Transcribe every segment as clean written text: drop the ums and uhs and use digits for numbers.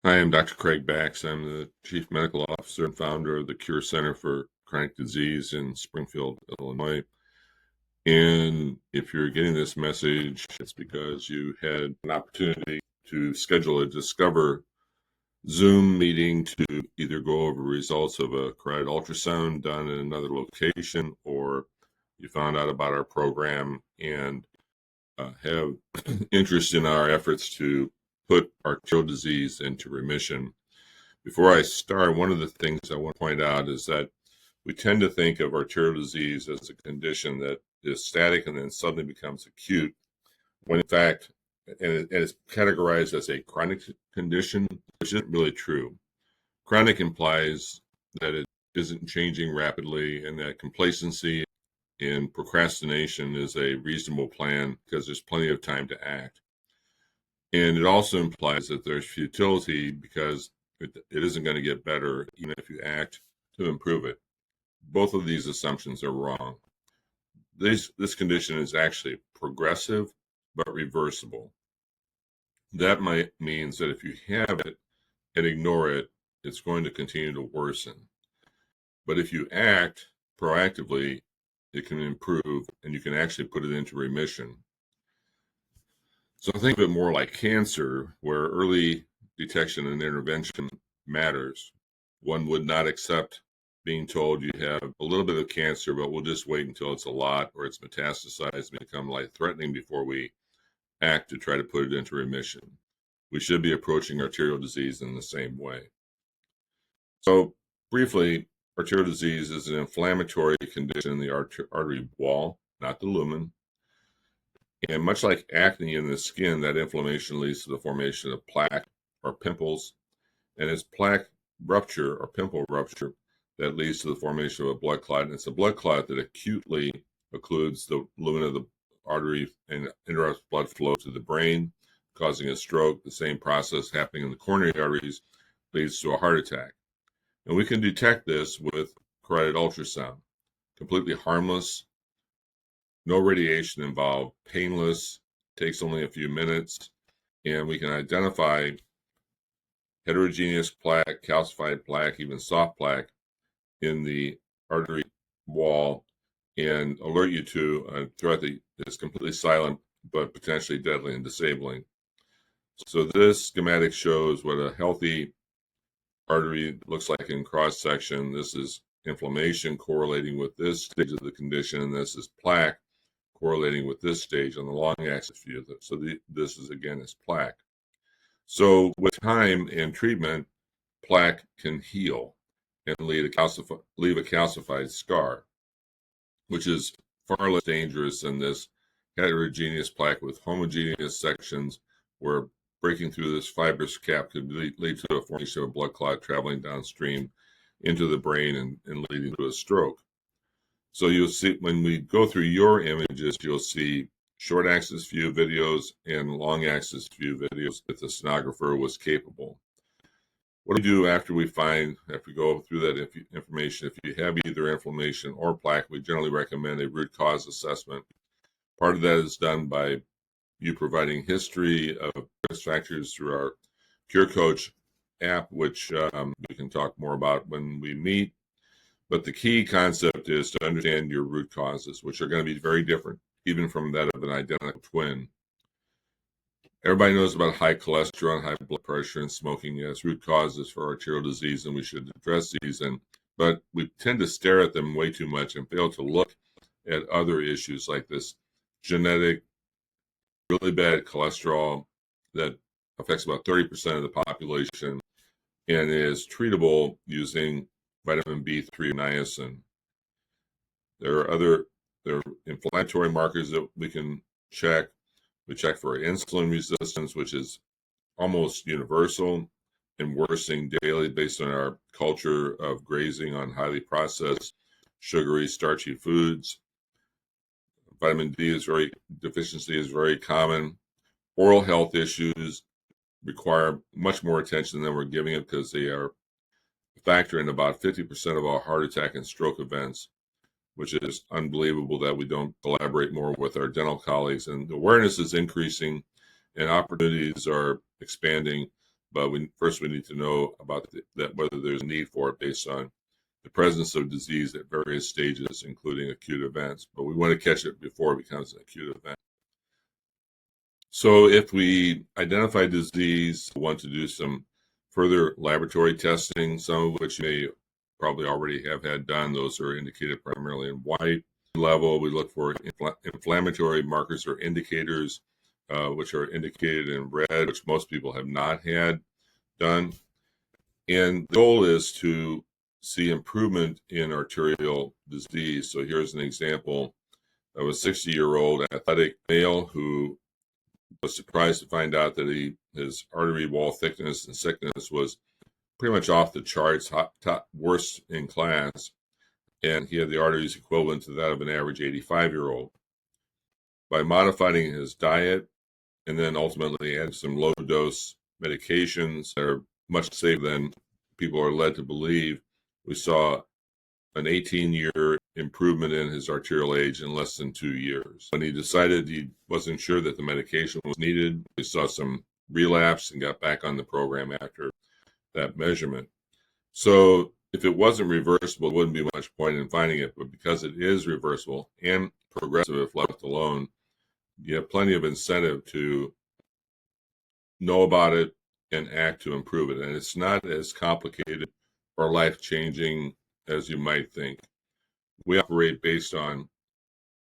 Hi, I'm Dr. Craig Bax. I'm the Chief Medical Officer and founder of the Cure Center for Chronic Disease in Springfield, Illinois. And if you're getting this message, it's because you had an opportunity to schedule a Discover Zoom meeting to either go over results of a carotid ultrasound done in another location, or you found out about our program and have interest in our efforts to put arterial disease into remission. Before I start, one of the things I want to point out is that we tend to think of arterial disease as a condition that is static and then suddenly becomes acute, when in fact, and it's categorized as a chronic condition, which isn't really true. Chronic implies that it isn't changing rapidly and that complacency and procrastination is a reasonable plan because there's plenty of time to act. And it also implies that there's futility because it isn't going to get better even if you act to improve it. Both of these assumptions are wrong. This condition is actually progressive but reversible. That means that if you have it and ignore it, it's going to continue to worsen. But if you act proactively, it can improve and you can actually put it into remission. So think of it more like cancer, where early detection and intervention matters. One would not accept being told you have a little bit of cancer, but we'll just wait until it's a lot or it's metastasized and become life-threatening before we act to try to put it into remission. We should be approaching arterial disease in the same way. So briefly, arterial disease is an inflammatory condition in the artery wall, not the lumen. And much like acne in the skin, that inflammation leads to the formation of plaque or pimples. And it's plaque rupture or pimple rupture that leads to the formation of a blood clot. And it's a blood clot that acutely occludes the lumen of the artery and interrupts blood flow to the brain, causing a stroke. The same process happening in the coronary arteries leads to a heart attack. And we can detect this with carotid ultrasound. Completely harmless, no radiation involved, painless, takes only a few minutes, and we can identify heterogeneous plaque, calcified plaque, even soft plaque in the artery wall and alert you to a threat that is completely silent but potentially deadly and disabling. So this schematic shows what a healthy artery looks like in cross section. This is inflammation correlating with this stage of the condition, and this is plaque correlating with this stage on the long axis view. So this is again is plaque. So with time and treatment, plaque can heal and leave a calcified scar, which is far less dangerous than this heterogeneous plaque with homogeneous sections where breaking through this fibrous cap could lead to a formation of a blood clot traveling downstream into the brain and leading to a stroke. So you'll see when we go through your images, you'll see short axis view videos and long axis view videos that the sonographer was capable. What do we do after we go through that information? If you have either inflammation or plaque, we generally recommend a root cause assessment. Part of that is done by you providing history of risk factors through our Cure Coach app, which we can talk more about when we meet. But the key concept is to understand your root causes, which are going to be very different, even from that of an identical twin. Everybody knows about high cholesterol and high blood pressure and smoking as root causes for arterial disease, and we should address these. But we tend to stare at them way too much and fail to look at other issues like this genetic, really bad cholesterol that affects about 30% of the population and is treatable using vitamin B3 and niacin. There are inflammatory markers that we can check. We check for insulin resistance, which is almost universal and worsening daily based on our culture of grazing on highly processed, sugary, starchy foods. Vitamin D deficiency is very common. Oral health issues require much more attention than we're giving it because they are a factor in about 50% of all heart attack and stroke events, which is unbelievable that we don't collaborate more with our dental colleagues. And awareness is increasing and opportunities are expanding, but first we need to know about that whether there's a need for it based on the presence of disease at various stages, including acute events. But we want to catch it before it becomes an acute event. So if we identify disease, we want to do some further laboratory testing, some of which you may probably already have had done. Those are indicated primarily in white. Level, we look for inflammatory markers or indicators, which are indicated in red, which most people have not had done. And the goal is to see improvement in arterial disease. So here's an example of a 60-year-old athletic male who was surprised to find out that his artery wall thickness and thickness was pretty much off the charts, worst in class. And he had the arteries equivalent to that of an average 85-year-old. By modifying his diet and then ultimately adding some low-dose medications that are much safer than people are led to believe, we saw an 18-year improvement in his arterial age in less than 2 years. When he decided he wasn't sure that the medication was needed, we saw some relapse and got back on the program after that measurement. So if it wasn't reversible, there wouldn't be much point in finding it, but because it is reversible and progressive if left alone, you have plenty of incentive to know about it and act to improve it. And it's not as complicated or life-changing as you might think. We operate based on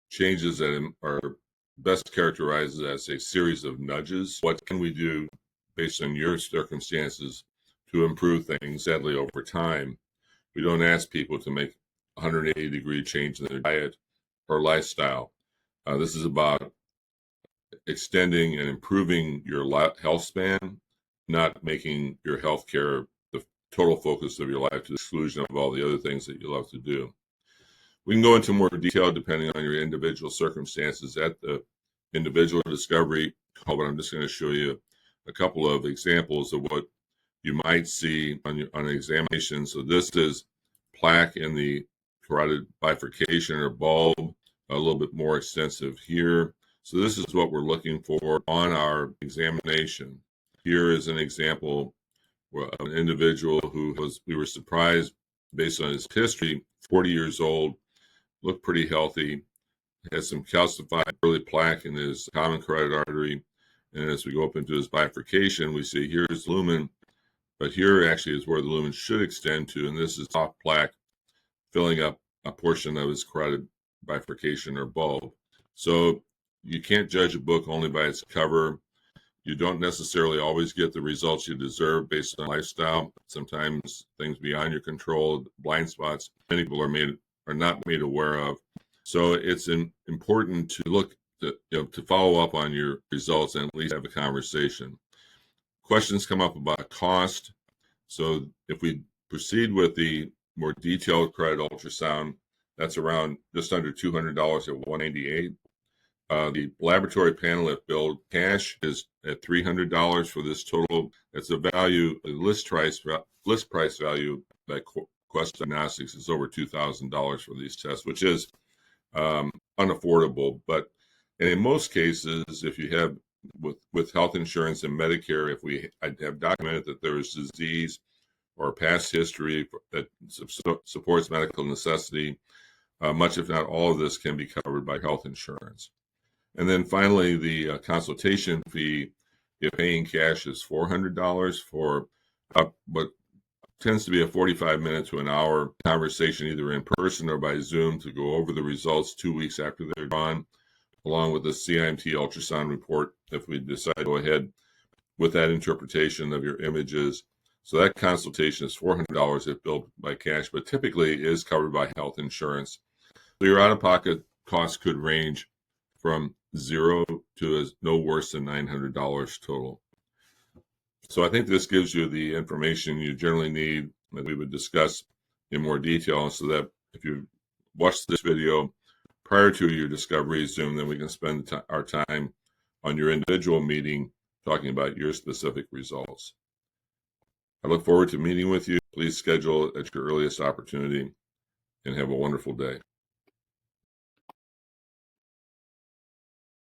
changes that are best characterized as a series of nudges. What can we do based on your circumstances to improve things steadily over time? We don't ask people to make a 180-degree change in their diet or lifestyle. This is about extending and improving your health span, not making your health care the total focus of your life to the exclusion of all the other things that you love to do. We can go into more detail depending on your individual circumstances at the individual discovery call, but I'm just going to show you a couple of examples of what you might see on an examination. So this is plaque in the carotid bifurcation or bulb, a little bit more extensive here. So this is what we're looking for on our examination. Here is an example of an individual we were surprised based on his history, 40 years old, looked pretty healthy, has some calcified early plaque in his common carotid artery. And as we go up into his bifurcation, we see here's lumen, but here actually is where the lumen should extend to, and this is soft plaque filling up a portion of his carotid bifurcation or bulb. So you can't judge a book only by its cover. You don't necessarily always get the results you deserve based on lifestyle. Sometimes things beyond your control, blind spots, many people are not made aware of. So it's important to look to follow up on your results and at least have a conversation. Questions come up about cost. So if we proceed with the more detailed carotid ultrasound, that's around just under $200 at $188. The laboratory panel, if billed cash, is at $300 for this total. That's a value, a list price value by Quest Diagnostics is over $2,000 for these tests, which is unaffordable. But in most cases, if you have with health insurance and Medicare, if we have documented that there is disease or past history that supports medical necessity, much if not all of this can be covered by health insurance. And then finally, the consultation fee, if paying cash, is $400 for what tends to be a 45-minute to an hour conversation, either in person or by Zoom, to go over the results 2 weeks after they're drawn, along with the CIMT ultrasound report if we decide to go ahead with that interpretation of your images. So that consultation is $400 if billed by cash, but typically is covered by health insurance. So your out-of-pocket costs could range from $0 to no worse than $900 total. So I think this gives you the information you generally need that we would discuss in more detail, so that if you watch this video prior to your discovery Zoom, then we can spend our time on your individual meeting talking about your specific results. I look forward to meeting with you. Please schedule at your earliest opportunity and have a wonderful day.